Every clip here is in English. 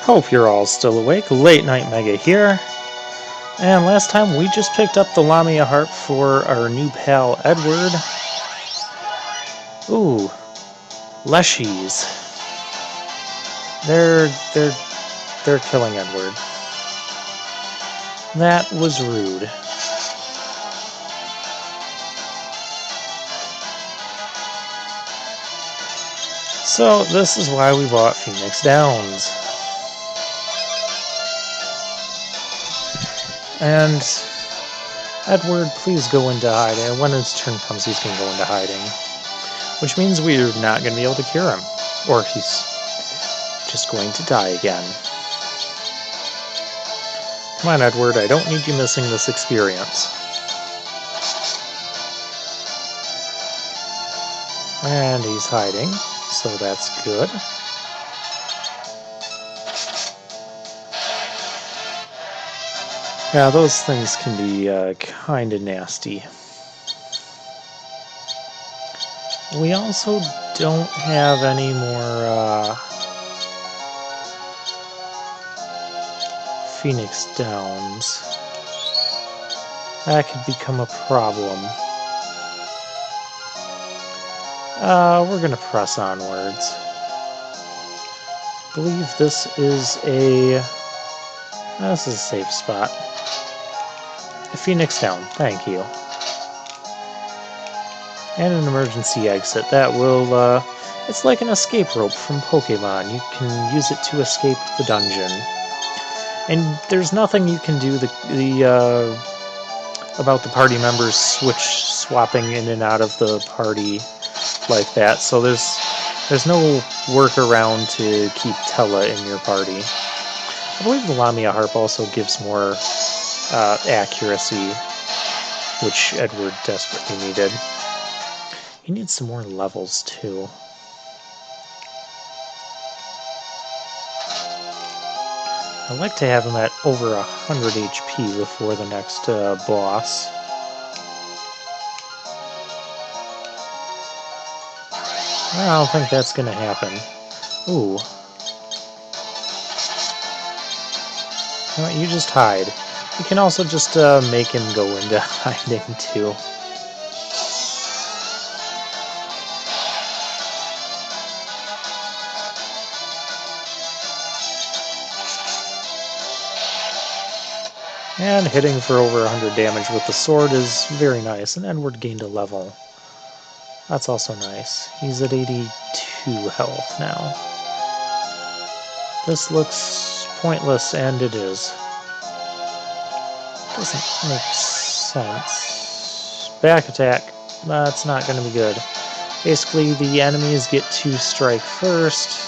Hope you're all still awake. Late Night Mega here. And last time we just picked up the Lamia harp for our new pal Edward. Ooh, Leshies. They're killing Edward. That was rude. So this is why we bought Phoenix Downs. And Edward, please go into hiding. When his turn comes, he's going to go into hiding. Which means we're not going to be able to cure him. Or he's just going to die again. Come on, Edward, I don't need you missing this experience. And he's hiding, so that's good. Yeah, those things can be kind of nasty. We also don't have any more Phoenix Downs. That could become a problem. We're going to press onwards. I believe this is a safe spot. A Phoenix Down, thank you. And an emergency exit. That will, it's like an escape rope from Pokemon. You can use it to escape the dungeon. And there's nothing you can do about the party members swapping in and out of the party like that. So there's no workaround to keep Tella in your party. I believe the Lamia harp also gives more accuracy, which Edward desperately needed. He needs some more levels too. I'd like to have him at over 100 HP before the next boss. I don't think that's going to happen. Ooh. You know what, you just hide. You can also just make him go into hiding too. And hitting for over 100 damage with the sword is very nice, and Edward gained a level. That's also nice. He's at 82 health now. This looks pointless, and it is. Doesn't make sense. Back attack. That's not going to be good. Basically, the enemies get to strike first,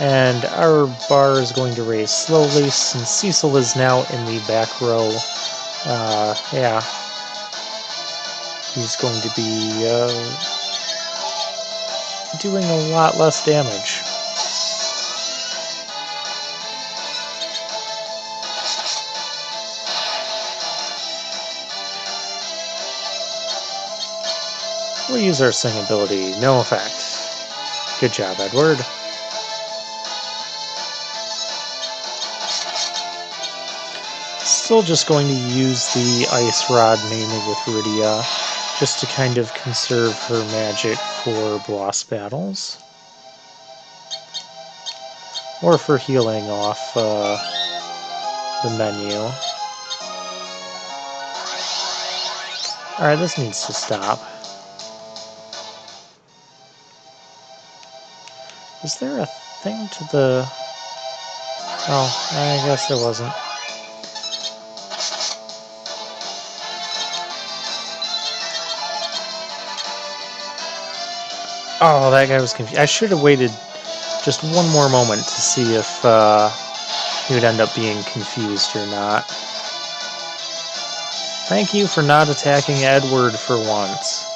and our bar is going to raise slowly since Cecil is now in the back row. Yeah. He's going to be doing a lot less damage. We'll use our Sing ability. No effect. Good job, Edward. Still just going to use the Ice Rod mainly with Rydia, just to kind of conserve her magic for boss battles. Or for healing off the menu. Alright, this needs to stop. Is there a thing to the... Oh, I guess there wasn't. Oh, that guy was confused. I should have waited just one more moment to see if he would end up being confused or not. Thank you for not attacking Edward for once.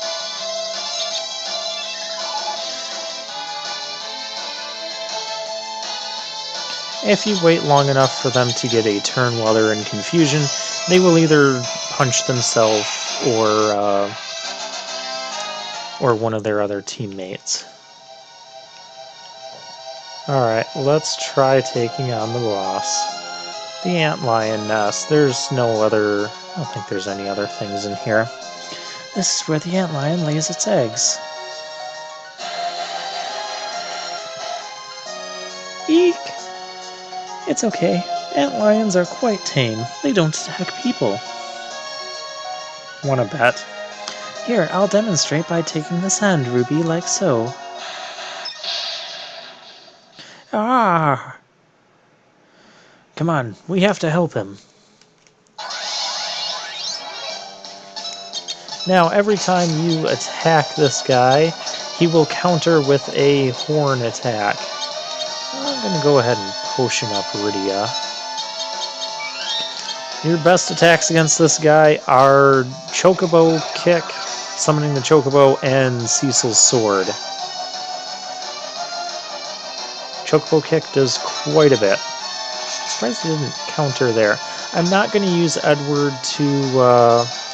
If you wait long enough for them to get a turn while they're in confusion, they will either punch themselves or one of their other teammates. Alright, let's try taking on the boss. The antlion nest. There's no other... I don't think there's any other things in here. This is where the antlion lays its eggs. Eek! It's okay. Antlions are quite tame. They don't attack people. Wanna bet? Here, I'll demonstrate by taking the sand ruby like so. Ah! Come on, we have to help him. Now, every time you attack this guy, he will counter with a horn attack. I'm going to go ahead and potion up Rydia. Your best attacks against this guy are Chocobo Kick, summoning the Chocobo, and Cecil's Sword. Chocobo Kick does quite a bit. Surprised he didn't counter there. I'm not going to use Edward to...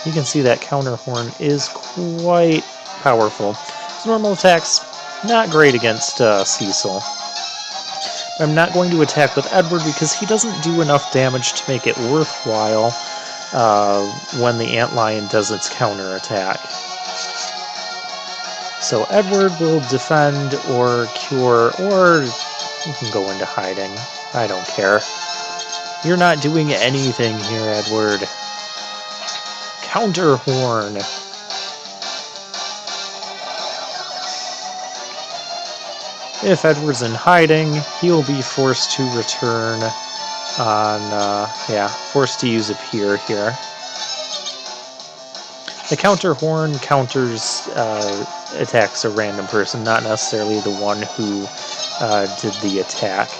you can see that counter horn is quite powerful. His normal attacks, not great against Cecil. I'm not going to attack with Edward because he doesn't do enough damage to make it worthwhile when the antlion does its counter attack. So Edward will defend or cure, or you can go into hiding. I don't care. You're not doing anything here, Edward. Counter horn. If Edward's in hiding, he'll be forced to return on, forced to use Appear here. The counter horn counters attacks a random person, not necessarily the one who did the attack.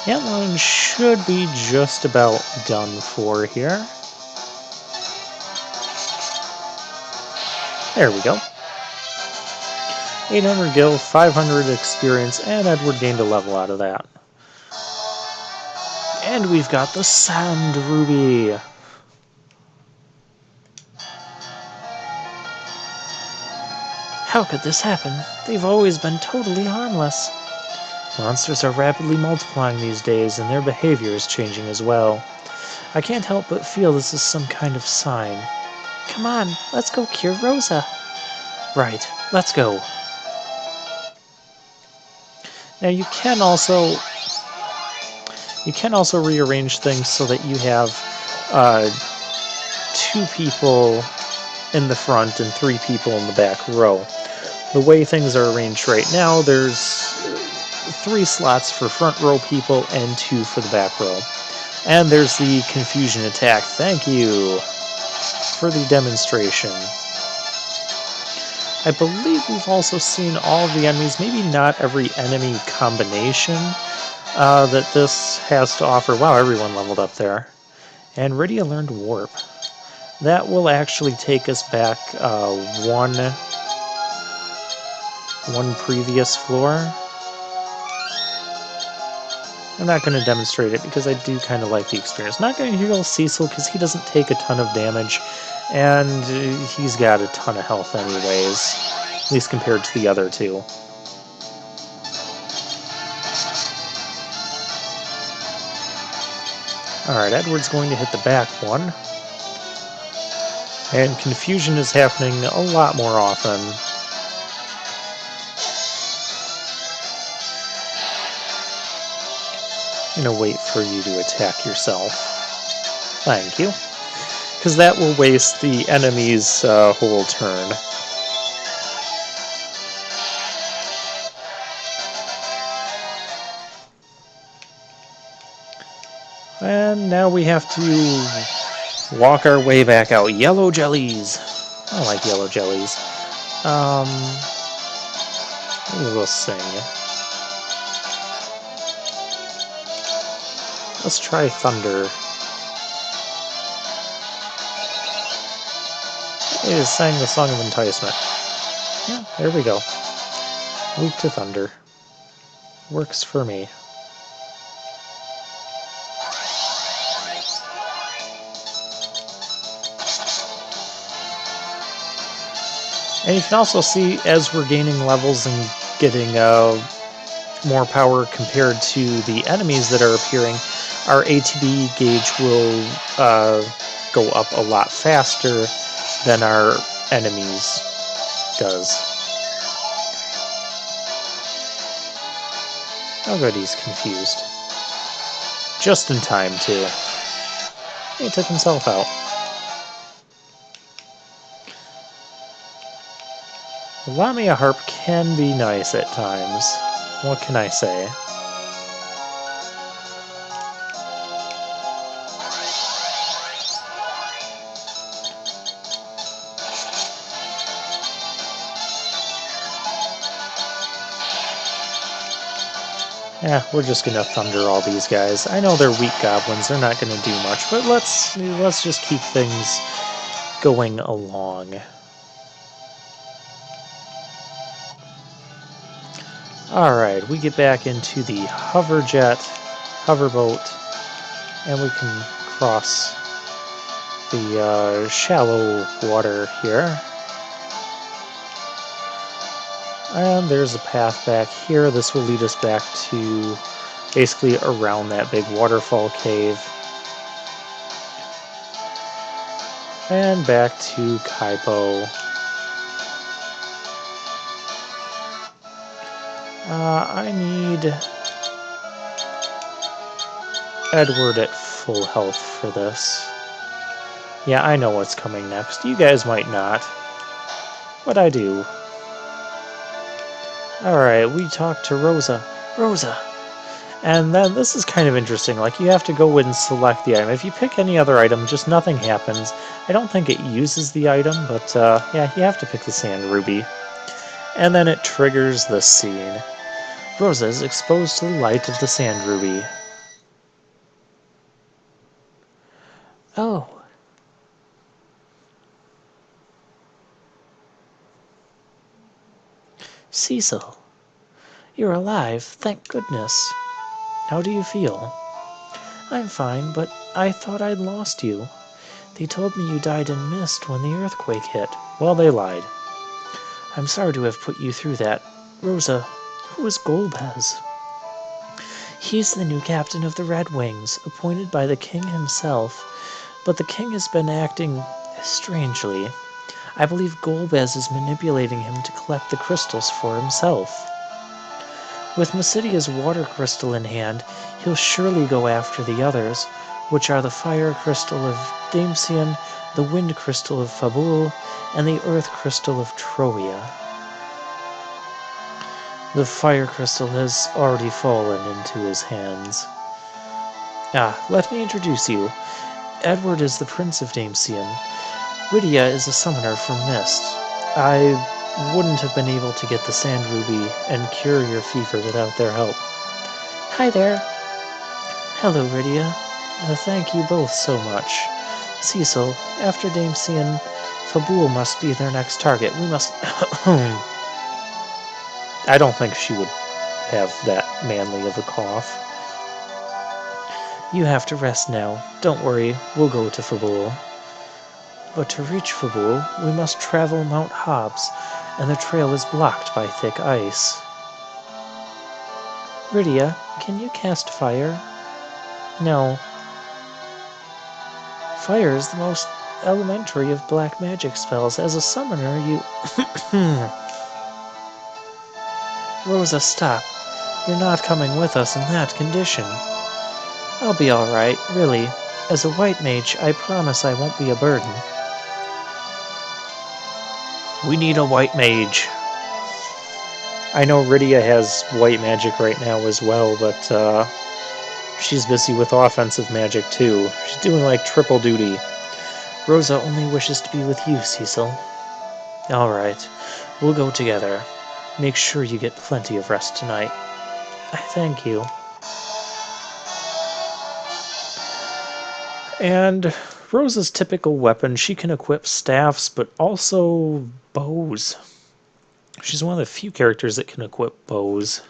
Antlion should be just about done for here. There we go. 800 gil, 500 experience, and Edward gained a level out of that. And we've got the Sand Ruby. How could this happen? They've always been totally harmless. Monsters are rapidly multiplying these days, and their behavior is changing as well. I can't help but feel this is some kind of sign. Come on, let's go cure Rosa. Right, let's go. Now you can also rearrange things so that you have 2 people in the front and 3 people in the back row. The way things are arranged right now, there's 3 slots for front row people and 2 for the back row. And there's the confusion attack. Thank you for the demonstration. I believe we've also seen all of the enemies, maybe not every enemy combination that this has to offer. Wow, everyone leveled up there. And Rydia learned Warp. That will actually take us back one previous floor. I'm not going to demonstrate it because I do kind of like the experience. Not going to heal Cecil because he doesn't take a ton of damage, and he's got a ton of health anyways, at least compared to the other 2. Alright, Edward's going to hit the back one. And confusion is happening a lot more often. I'm going to wait for you to attack yourself. Thank you. Because that will waste the enemy's whole turn. And now we have to walk our way back out. Yellow jellies. I like yellow jellies. We'll sing. Let's try Thunder. It sang the Song of Enticement. Yeah, there we go. Weak to Thunder. Works for me. And you can also see as we're gaining levels and getting more power compared to the enemies that are appearing, our ATB gauge will go up a lot faster than our enemies does. Oh good, he's confused. Just in time, too. He took himself out. The Lamia harp can be nice at times. What can I say? Yeah, we're just gonna thunder all these guys. I know they're weak goblins, they're not gonna do much, but let's just keep things going along. Alright, we get back into the hoverboat, and we can cross the shallow water here. And there's a path back here. This will lead us back to basically around that big waterfall cave. And back to Kaipo. I need Edward at full health for this. Yeah, I know what's coming next. You guys might not, but I do. Alright, we talked to Rosa. Rosa! And then this is kind of interesting. Like, you have to go and select the item. If you pick any other item, just nothing happens. I don't think it uses the item, but yeah, you have to pick the sand ruby. And then it triggers this scene. Rosa is exposed to the light of the sand ruby. Oh. Cecil. You're alive, thank goodness. How do you feel? I'm fine, but I thought I'd lost you. They told me you died in mist when the earthquake hit. Well, they lied. I'm sorry to have put you through that. Rosa, who is Golbez? He's the new captain of the Red Wings, appointed by the king himself. But the king has been acting strangely. I believe Golbez is manipulating him to collect the crystals for himself. With Massidia's water crystal in hand, he'll surely go after the others, which are the fire crystal of Damcian, the wind crystal of Fabul, and the earth crystal of Troia. The fire crystal has already fallen into his hands. Let me introduce you. Edward is the Prince of Damcian. Rydia is a summoner from Mist. I wouldn't have been able to get the sand ruby and cure your fever without their help. Hi there. Hello, Rydia. Thank you both so much. Cecil, after Damcian, Fabul must be their next target. We must... I don't think she would have that manly of a cough. You have to rest now. Don't worry, we'll go to Fabul. But to reach Fabul, we must travel Mount Hobbs, and the trail is blocked by thick ice. Rydia, can you cast fire? No. Fire is the most elementary of black magic spells. As a summoner, you... Rosa, stop. You're not coming with us in that condition. I'll be alright, really. As a white mage, I promise I won't be a burden. We need a white mage. I know Rydia has white magic right now as well, but she's busy with offensive magic too. She's doing like triple duty. Rosa only wishes to be with you, Cecil. Alright, we'll go together. Make sure you get plenty of rest tonight. I thank you. And Rosa's typical weapon, she can equip staffs, but also bows. She's one of the few characters that can equip bows.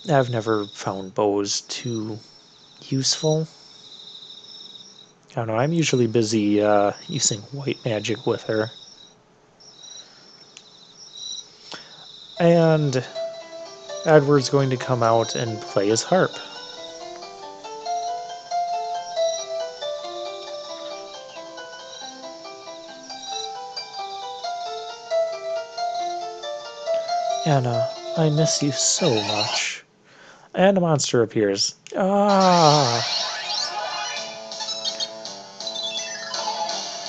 I've never found bows too useful. I don't know, I'm usually busy using white magic with her. And Edward's going to come out and play his harp. Anna, I miss you so much. And a monster appears. Ah!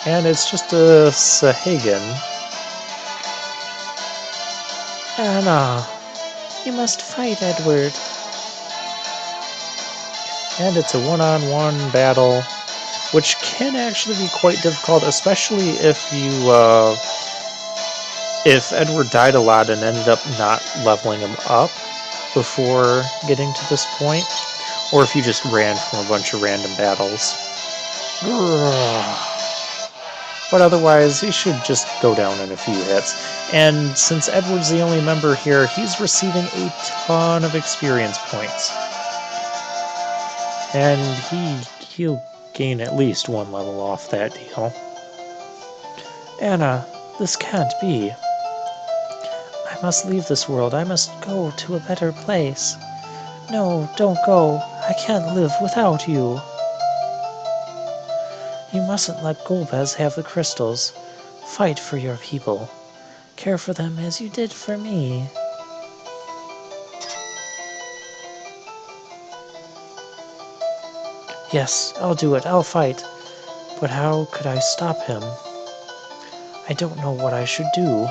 And it's just a Sahagan. Anna, you must fight Edward. And it's a one-on-one battle, which can actually be quite difficult, especially if you, if Edward died a lot and ended up not leveling him up before getting to this point, or if you just ran from a bunch of random battles. But otherwise, he should just go down in a few hits. And since Edward's the only member here, he's receiving a ton of experience points. And he'll gain at least one level off that deal. Anna, this can't be. I must leave this world. I must go to a better place. No, don't go. I can't live without you. You mustn't let Golbez have the crystals. Fight for your people. Care for them as you did for me. Yes, I'll do it. I'll fight. But how could I stop him? I don't know what I should do.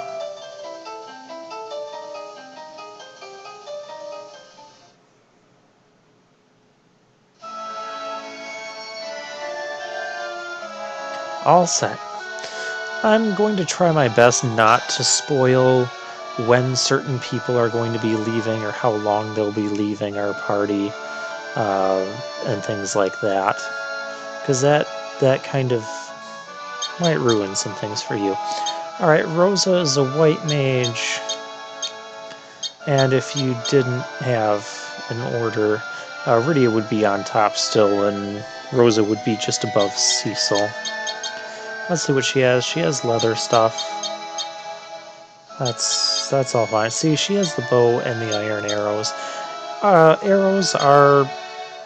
All set. I'm going to try my best not to spoil when certain people are going to be leaving or how long they'll be leaving our party, and things like that. Because that kind of might ruin some things for you. Alright, Rosa is a white mage. And if you didn't have an order, Rydia would be on top still, and Rosa would be just above Cecil. Let's see what she has. She has leather stuff. That's all fine. See, she has the bow and the iron arrows. Arrows are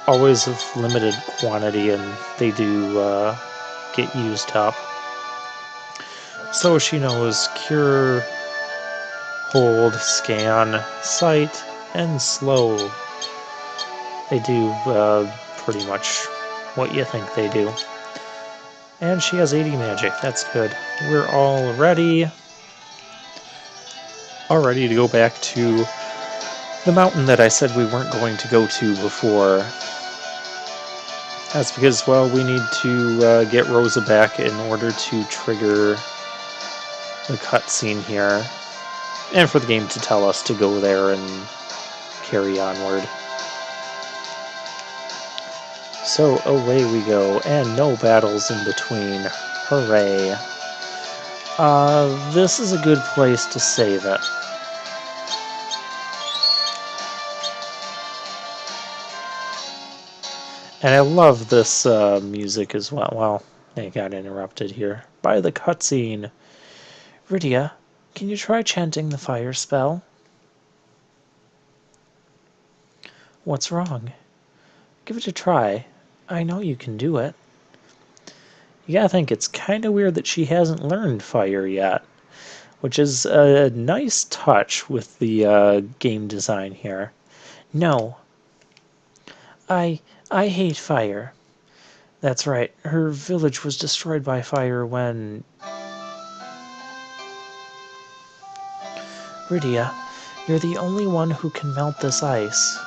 always of limited quantity, and they do get used up. So she knows cure, hold, scan, sight, and slow. They do pretty much what you think they do. And she has 80 magic. That's good. We're all ready to go back to the mountain that I said we weren't going to go to before. That's because, well, we need to get Rosa back in order to trigger the cutscene here. And for the game to tell us to go there and carry onward. So away we go, and no battles in between. Hooray. This is a good place to save it. And I love this music as well. Well, I got interrupted here by the cutscene. Rydia, can you try chanting the fire spell? What's wrong? Give it a try. I know you can do it. You gotta think, it's kind of weird that she hasn't learned fire yet, which is a nice touch with the game design here. No. I hate fire. That's right, her village was destroyed by fire when... Rydia, you're the only one who can melt this ice.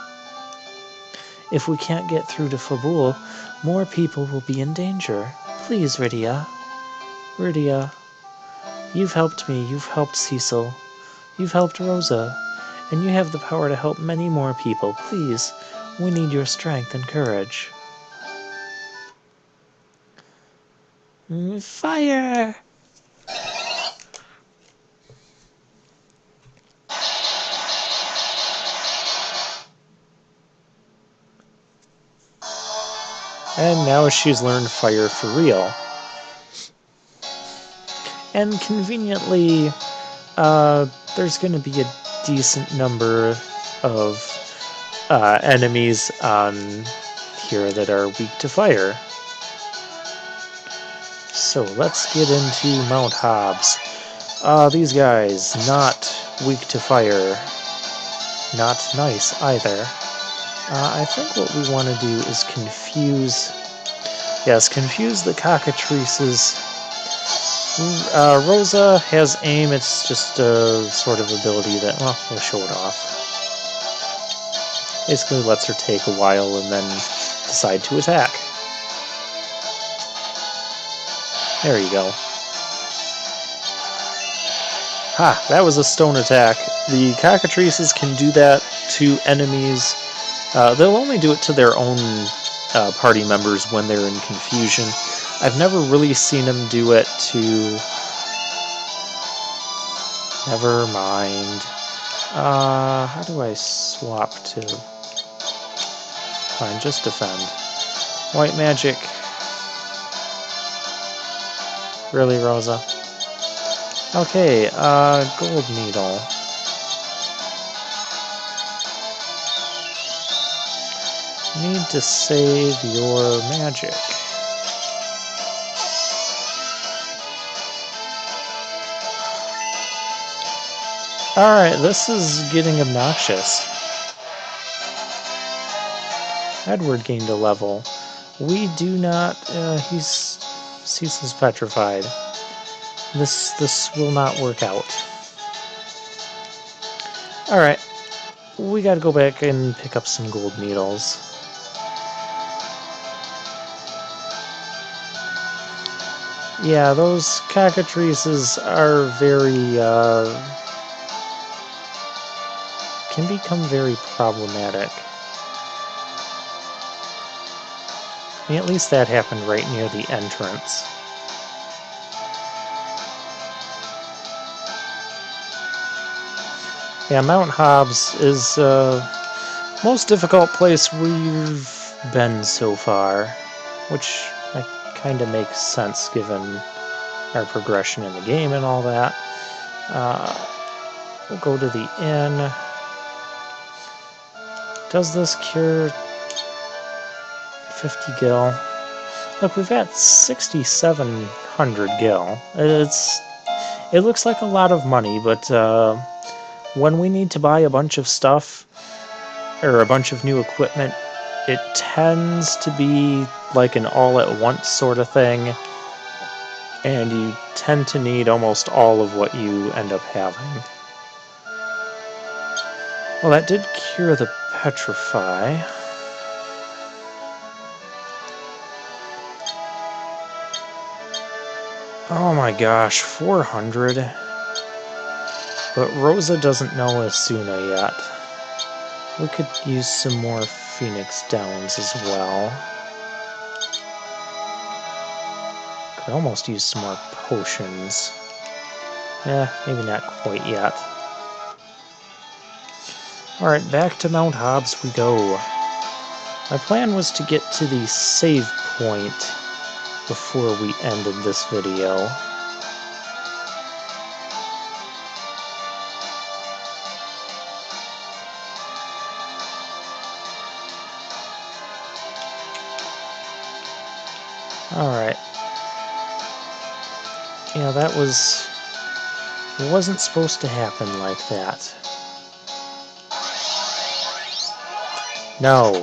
If we can't get through to Fabul, more people will be in danger. Please, Rydia. Rydia, you've helped me, you've helped Cecil, you've helped Rosa, and you have the power to help many more people. Please, we need your strength and courage. Fire! And now she's learned fire for real. And conveniently, there's going to be a decent number of enemies on here that are weak to fire. So let's get into Mount Hobbs. These guys, not weak to fire. Not nice either. I think what we want to do is confuse the cockatrices. Rosa has aim, it's just a sort of ability that, well, we'll show it off. Basically lets her take a while and then decide to attack. There you go. Ha! That was a stone attack. The cockatrices can do that to enemies. They'll only do it to their own party members when they're in confusion. I've never really seen them do it to... Never mind. How do I swap to... Fine, just defend. White magic. Really, Rosa? Okay, gold needle. Need to save your magic. Alright, this is getting obnoxious. Edward gained a level. We do not... he's ceaseless petrified. This will not work out. Alright, we gotta go back and pick up some gold needles. Yeah, those cockatrices are very, can become very problematic. I mean, at least that happened right near the entrance. Yeah, Mount Hobbs is most difficult place we've been so far, which kind of makes sense given our progression in the game and all that. We'll go to the inn. Does this cure 50 gil? Look, we've got 6,700 gil. It looks like a lot of money, but when we need to buy a bunch of stuff, or a bunch of new equipment, it tends to be like an all-at-once sort of thing, and you tend to need almost all of what you end up having. Well, that did cure the petrify. Oh my gosh, 400. But Rosa doesn't know Asuna yet. We could use some more Phoenix Downs as well. Could almost use some more potions. Maybe not quite yet. Alright, back to Mount Hobbs we go. My plan was to get to the save point before we ended this video. Alright. Yeah, that wasn't supposed to happen like that. No.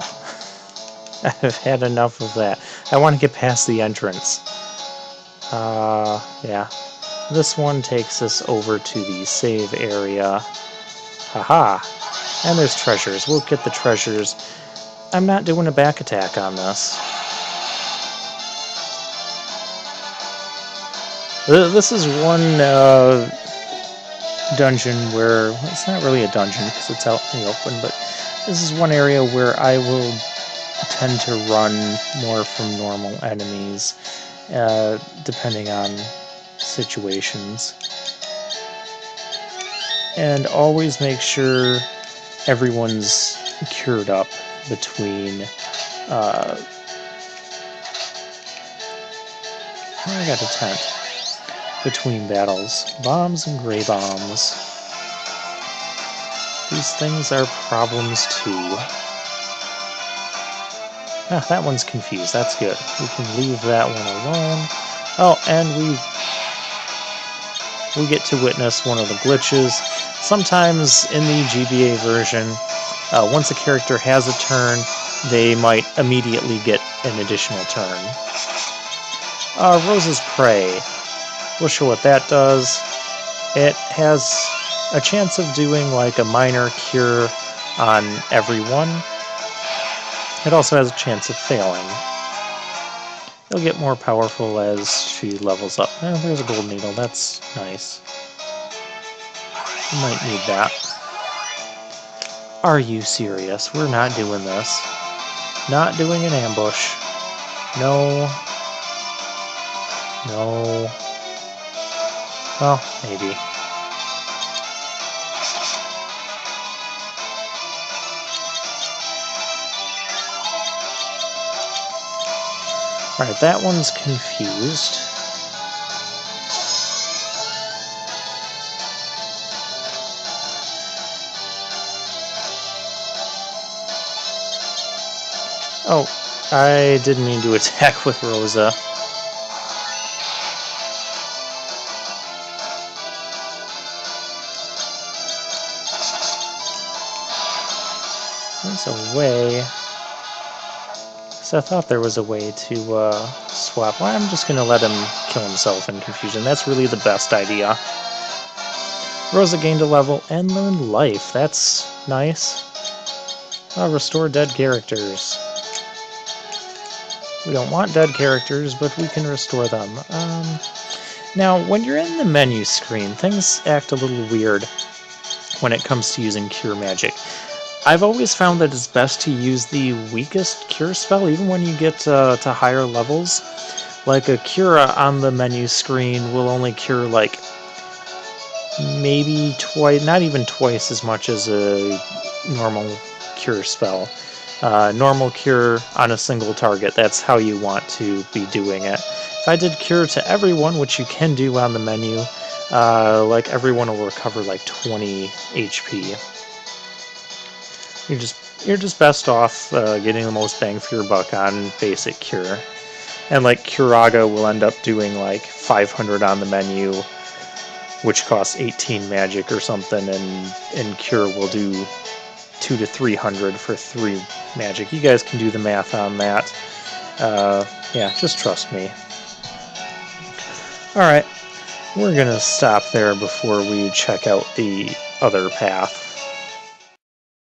I've had enough of that. I want to get past the entrance. Yeah. This one takes us over to the save area. Haha. And there's treasures. We'll get the treasures. I'm not doing a back attack on this. This is one dungeon where... It's not really a dungeon because it's out in the open, but this is one area where I will tend to run more from normal enemies, depending on situations. And always make sure everyone's cured up between... I got a tent. Between battles. Bombs and gray bombs. These things are problems too. Ah, that one's confused. That's good. We can leave that one alone. Oh, and we get to witness one of the glitches. Sometimes in the GBA version, once a character has a turn, they might immediately get an additional turn. Rose's Prey. We'll show what that does. It has a chance of doing like a minor cure on everyone. It also has a chance of failing. It'll get more powerful as she levels up. Oh, there's a gold needle. That's nice. We might need that. Are you serious? We're not doing this. Not doing an ambush. No. No. Well, maybe. Alright, that one's confused. Oh, I didn't mean to attack with Rosa. There's a way. So I thought there was a way to swap. Well, I'm just going to let him kill himself in confusion. That's really the best idea. Rosa gained a level and learned life. That's nice. Restore dead characters. We don't want dead characters, but we can restore them. Now, when you're in the menu screen, things act a little weird when it comes to using Cure Magic. I've always found that it's best to use the weakest Cure spell, even when you get to higher levels. Like a Cure on the menu screen will only cure like maybe twice, not even twice as much as a normal Cure spell. Normal Cure on a single target, that's how you want to be doing it. If I did Cure to everyone, which you can do on the menu, like everyone will recover like 20 HP. You're just best off getting the most bang for your buck on basic Cure. And like Curaga will end up doing like 500 on the menu, which costs 18 magic or something, and Cure will do 200 to 300 for 3 magic. You guys can do the math on that. Yeah, just trust me. Alright, we're gonna stop there before we check out the other path.